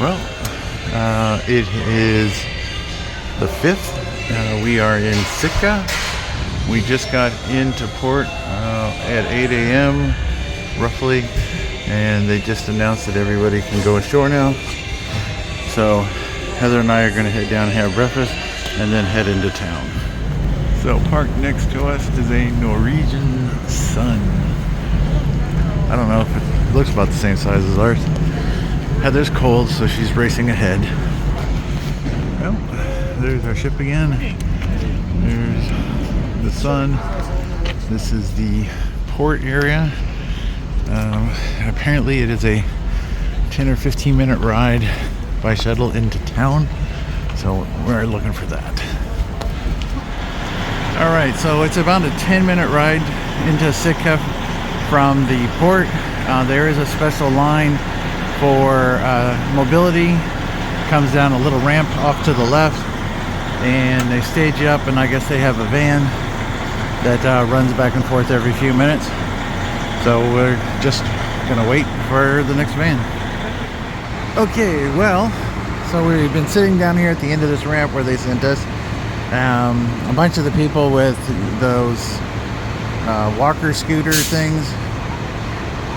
Well, it is the 5th. We are in Sitka. We just got into port at 8 a.m. roughly, and they just announced that everybody can go ashore now. So Heather and I are going to head down and have breakfast and then head into town. So parked next to us is a Norwegian Sun. I don't know if it looks about the same size as ours. Heather's cold, so she's racing ahead. Well, there's our ship again. There's the Sun. This is the port area. Apparently it is a 10 or 15 minute ride by shuttle into town, so we're looking for that. Alright, so it's about a 10-minute ride into Sitka from the port. There is a special line for mobility. Comes down a little ramp off to the left, and they stage you up, and I guess they have a van that runs back and forth every few minutes. So we're just gonna wait for the next van. Okay, well, so we've been sitting down here at the end of this ramp where they sent us. A bunch of the people with those walker scooter things,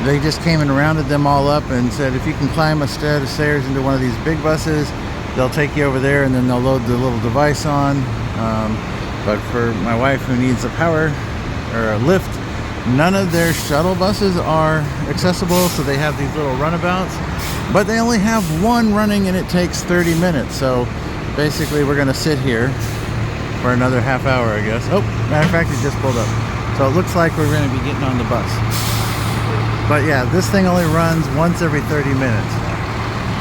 they just came and rounded them all up and said, if you can climb a set of stairs into one of these big buses, they'll take you over there and then they'll load the little device on. But for my wife, who needs a power or a lift, none of their shuttle buses are accessible, so they have these little runabouts. But they only have one running and it takes 30 minutes. So basically we're gonna sit here for another half hour, I guess. Oh, matter of fact, it just pulled up. So it looks like we're gonna be getting on the bus. But yeah, this thing only runs once every 30 minutes.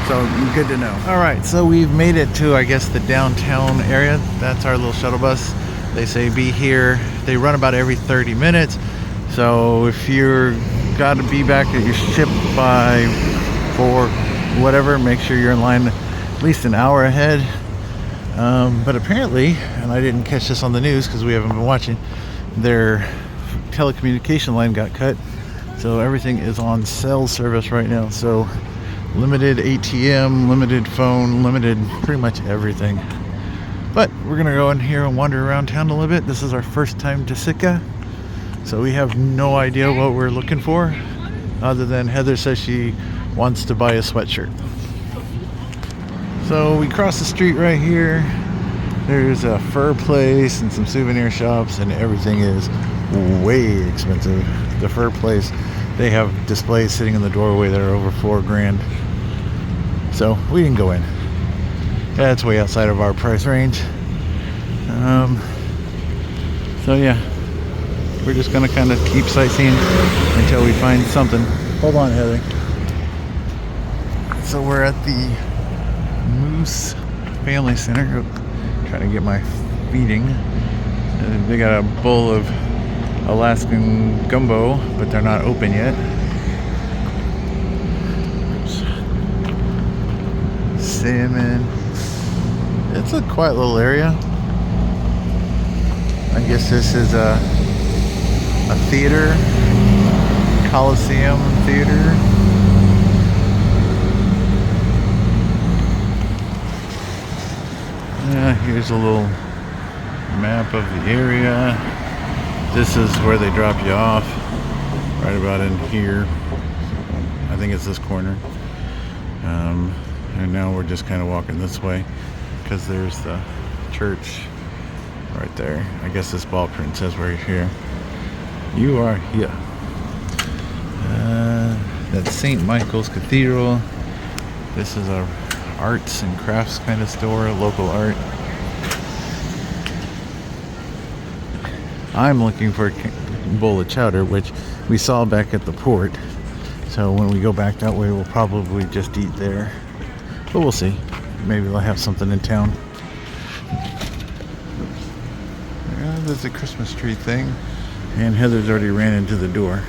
So good to know. All right, so we've made it to, I guess, the downtown area. That's our little shuttle bus. They say be here. They run about every 30 minutes. So if you're got to be back at your ship by 4, whatever, make sure you're in line at least an hour ahead. But apparently, and I didn't catch this on the news because we haven't been watching, their telecommunication line got cut. So everything is on cell service right now. So limited ATM, limited phone, limited pretty much everything. But we're gonna go in here and wander around town a little bit. This is our first time to Sitka, so we have no idea what we're looking for, other than Heather says she wants to buy a sweatshirt. So we cross the street right here. There's a fur place and some souvenir shops, and everything is way expensive. The fur place, they have displays sitting in the doorway that are over $4,000. So we didn't go in. That's way outside of our price range. So yeah, we're just gonna kind of keep sightseeing until we find something. Hold on, Heather. So we're at the Moose Family Center. Trying to get my feeding. They got a bowl of Alaskan gumbo, but they're not open yet. Oops. Salmon. It's a quiet little area. I guess this is a theater, Coliseum Theater. Here's a little map of the area. This is where they drop you off, right about in here. I think it's this corner. And now we're just kind of walking this way because there's the church right there. I guess this ball print says we're here. You are here. That's St. Michael's Cathedral. This is a arts and crafts kind of store, local art. I'm looking for a bowl of chowder, which we saw back at the port. So when we go back that way, we'll probably just eat there. But we'll see. Maybe they'll have something in town. There's a Christmas tree thing. And Heather's already ran into the door.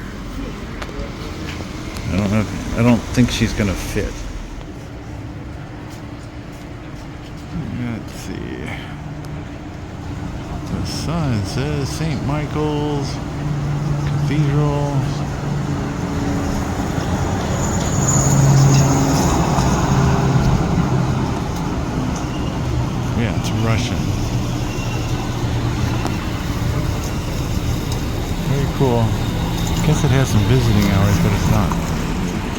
I don't think she's gonna fit. Let's see. The sign says St. Michael's Cathedral. cool. I guess it has some visiting hours, but it's not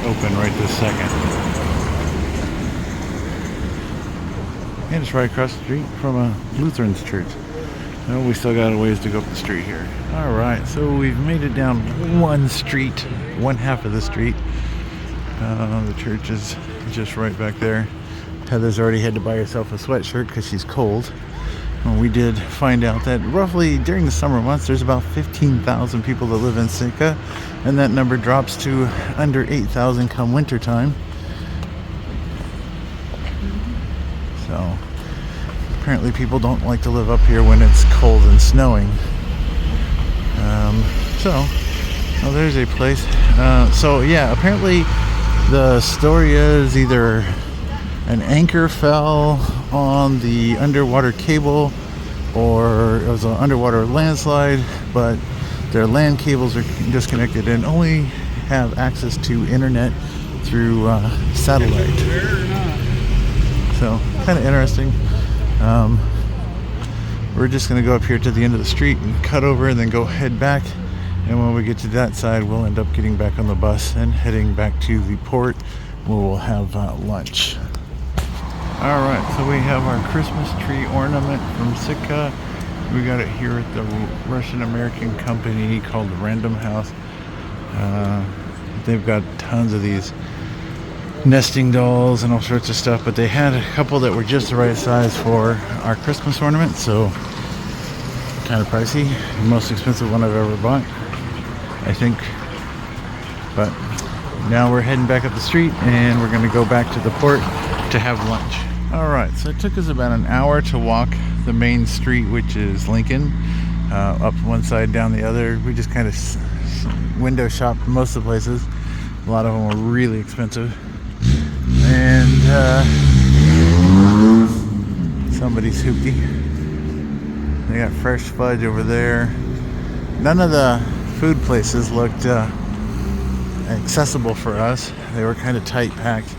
open right this second. And it's right across the street from a Lutheran's church. No, we still got a ways to go up the street here. Alright, so we've made it down one street, one half of the street. The church is just right back there. Heather's already had to buy herself a sweatshirt because she's cold. And we did find out that roughly during the summer months there's about 15,000 people that live in Sitka, and that number drops to under 8,000 come winter time. So apparently people don't like to live up here when it's cold and snowing. Oh, there's a place. So yeah, apparently the story is either an anchor fell on the underwater cable or it was an underwater landslide, but their land cables are disconnected and only have access to internet through satellite. So kind of interesting. We're just going to go up here to the end of the street and cut over and then go head back, and when we get to that side we'll end up getting back on the bus and heading back to the port where we'll have lunch. Alright, so we have our Christmas tree ornament from Sitka. We got it here at the Russian-American company called Random House. They've got tons of these nesting dolls and all sorts of stuff, but they had a couple that were just the right size for our Christmas ornament, so kind of pricey. The most expensive one I've ever bought, I think. But now we're heading back up the street and we're going to go back to the port to have lunch. Alright, so it took us about an hour to walk the main street, which is Lincoln, up one side, down the other. We just kind of window shopped most of the places. A lot of them were really expensive. And somebody's hoopty. They got fresh fudge over there. None of the food places looked accessible for us. They were kind of tight packed.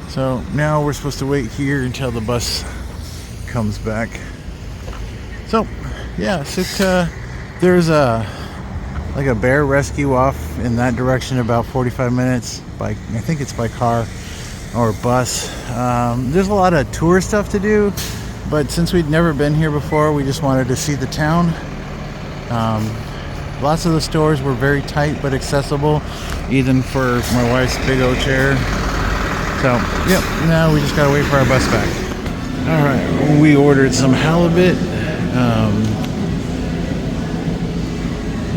So now we're supposed to wait here until the bus comes back. So yeah, Sitka, there's a bear rescue off in that direction about 45 minutes by, I think it's by car or bus. There's a lot of tour stuff to do, but since we'd never been here before, we just wanted to see the town. Lots of the stores were very tight but accessible, even for my wife's big old chair. So yep, now we just gotta wait for our bus back. All right, we ordered some halibut,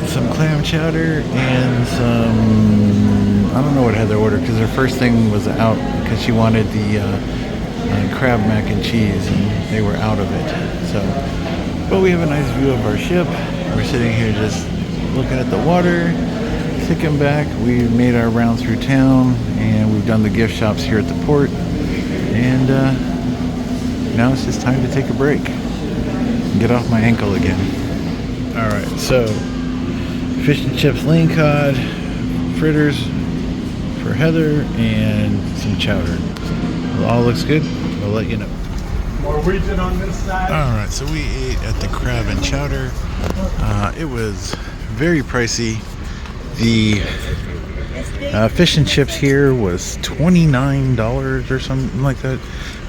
some clam chowder, and some, I don't know what Heather ordered because her first thing was out because she wanted the crab mac and cheese, and they were out of it. So, but we have a nice view of our ship. We're sitting here just looking at the water, kicking back. We made our round through town, and we've done the gift shops here at the port, and now it's just time to take a break and get off my ankle again. All right, so fish and chips, lean cod, fritters for Heather, and some chowder. It all looks good. I'll let you know. More wheated on this side. All right, so we ate at the crab and chowder. It was very pricey. The fish and chips here was $29 or something like that.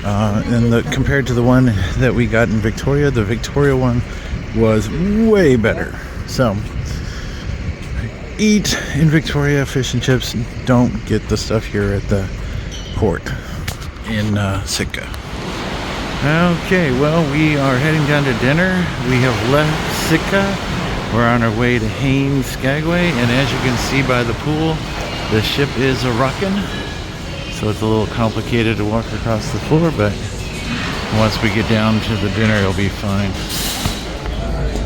And compared to the one that we got in Victoria, the Victoria one was way better. So eat in Victoria fish and chips. Don't get the stuff here at the port in Sitka. Okay, well, we are heading down to dinner. We have left Sitka. We're on our way to Haines, Skagway, and as you can see by the pool, the ship is a-rockin'. So it's a little complicated to walk across the floor, but once we get down to the dinner, it'll be fine.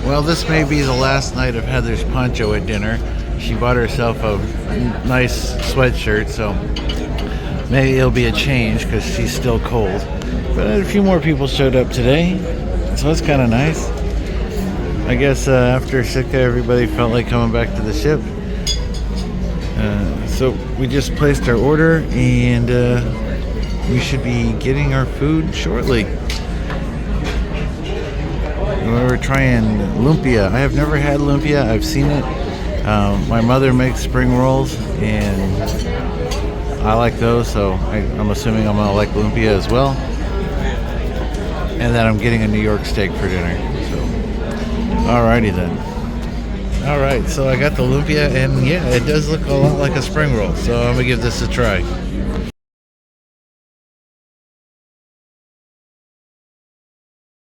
Well, this may be the last night of Heather's poncho at dinner. She bought herself a nice sweatshirt, so maybe it'll be a change because she's still cold. But a few more people showed up today, so it's kind of nice. I guess after Sitka, everybody felt like coming back to the ship. So we just placed our order, and we should be getting our food shortly. We were trying lumpia. I have never had lumpia. I've seen it. My mother makes spring rolls, and I like those, so I'm assuming I'm gonna like lumpia as well. And then I'm getting a New York steak for dinner. So, alrighty then. Alright, so I got the lumpia, and yeah, it does look a lot like a spring roll, so I'm gonna give this a try.